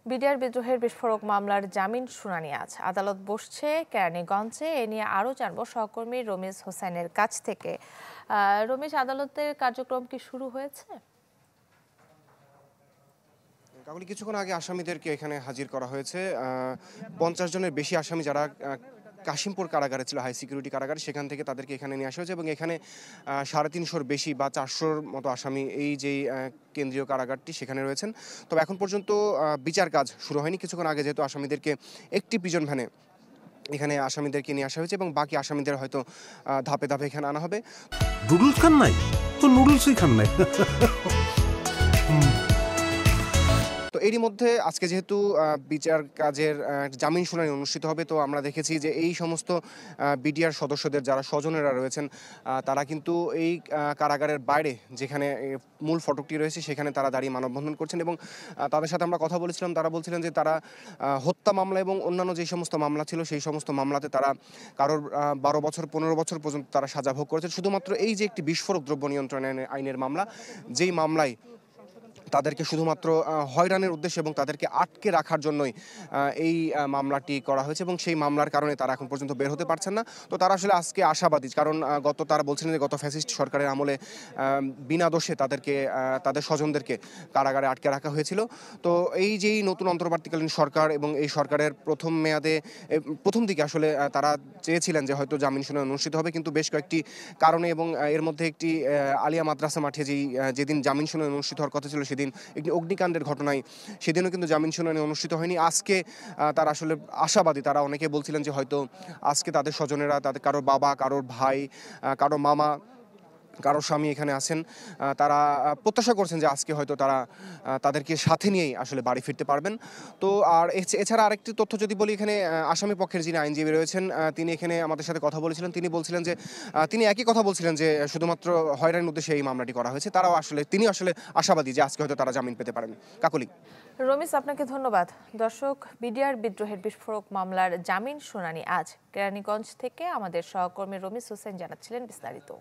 BDR বিদ্রোহের বিস্ফোরক মামলার জামিন শুনানি আজ আদালত বসছে কেরানীগঞ্জে। এ নিয়ে আরও জানবো সহকর্মী রমিজ হোসেনের কাছ থেকে। রমিজ, আদালতের কার্যক্রম কি শুরু হয়েছে? কাকলি, কিছুক্ষণ আগে আসামিদেরকে এখানে হাজির করা হয়েছে। 50 জনের বেশি আসামি যারা কাশিমপুর কারাগারে ছিল, হাই সিকিউরিটি কারাগারে, সেখান থেকে তাদেরকে এখানে নিয়ে আসা হয়েছে এবং এখানে 350-র বেশি বা 400-র মতো আসামি এই যে কেন্দ্রীয় কারাগারটি সেখানে রয়েছেন। তবে এখন পর্যন্ত বিচার কাজ শুরু হয়নি। কিছুক্ষণ আগে যেহেতু আসামিদেরকে একটি প্রিজন ভ্যানে এখানে আসামিদেরকে নিয়ে আসা হয়েছে এবং বাকি আসামিদের হয়তো ধাপে ধাপে এখানে আনা হবে। নুডলস খান নাই তো নুডলসই খান নাই। তো এরই মধ্যে আজকে যেহেতু বিচার কাজের জামিন শুনানি অনুষ্ঠিত হবে, তো আমরা দেখেছি যে এই সমস্ত বিডিআর সদস্যদের যারা স্বজনেরা রয়েছেন তারা কিন্তু এই কারাগারের বাইরে যেখানে মূল ফটকটি রয়েছে সেখানে তারা দাঁড়িয়ে মানববন্ধন করছেন এবং তাদের সাথে আমরা কথা বলেছিলাম। তারা বলছিলেন যে তারা হত্যা মামলা এবং অন্যান্য যে সমস্ত মামলা ছিল সেই সমস্ত মামলাতে তারা কারোর 12 বছর 15 বছর পর্যন্ত তারা সাজা ভোগ করেছেন। শুধুমাত্র এই যে একটি বিস্ফোরক দ্রব্য নিয়ন্ত্রণ আইনের মামলা, যেই মামলায় তাদেরকে শুধুমাত্র হয়রানির উদ্দেশ্যে এবং তাদেরকে আটকে রাখার জন্যই এই মামলাটি করা হয়েছে এবং সেই মামলার কারণে তারা এখন পর্যন্ত বের হতে পারছেন না। তো তারা আসলে আজকে আশাবাদী, কারণ তারা বলছিলেন যে গত ফ্যাসিস্ট সরকারের আমলে বিনা দোষে তাদেরকে তাদের স্বজনদেরকে কারাগারে আটকে রাখা হয়েছিল। তো এই যেই নতুন অন্তর্বর্তীকালীন সরকার এবং এই সরকারের প্রথম মেয়াদে প্রথম দিকে আসলে তারা চেয়েছিলেন যে হয়তো জামিন শুনানি অনুষ্ঠিত হবে, কিন্তু বেশ কয়েকটি কারণে এবং এর মধ্যে একটি আলিয়া মাদ্রাসা মাঠে যেদিন জামিন শুনানি অনুষ্ঠিত হওয়ার কথা ছিল সেদিন একটি অগ্নিকাণ্ডের ঘটনায় সেদিনও কিন্তু জামিন শুনানি অনুষ্ঠিত হয়নি। আজকে তারা আসলে আশাবাদী। তারা অনেকে বলছিলেন যে হয়তো আজকে তাদের স্বজনেরা, তাদের কারোর বাবা, কারোর ভাই, কারোর মামা, কারোর স্বামী এখানে আছেন, তারা প্রত্যাশা করছেন যে আজকে হয়তো তারা তাদেরকে সাথে নিয়েই আসলে বাড়ি ফিরতে পারবেন। তো আর এছাড়া আরেকটি তথ্য যদি বলি, এখানে আসামি পক্ষের যিনি আইনজীবী রয়েছেন তিনি এখানে আমাদের সাথে কথা বলেছিলেন। তিনি বলছিলেন যে তিনি একই কথা বলছিলেন যে শুধুমাত্র হয়রানির উদ্দেশ্যে এই মামলাটি করা হয়েছে। তিনি আসলে আশাবাদী যে আজকে হয়তো তারা জামিন পেতে পারেন। কাকলি। রমিজ, আপনাকে ধন্যবাদ। দর্শক, বিডিআর বিদ্রোহের বিস্ফোরক মামলার জামিন শুনানি আজ। কেরানীগঞ্জ থেকে আমাদের সহকর্মী রমিজ হোসেন জানাচ্ছিলেন বিস্তারিত।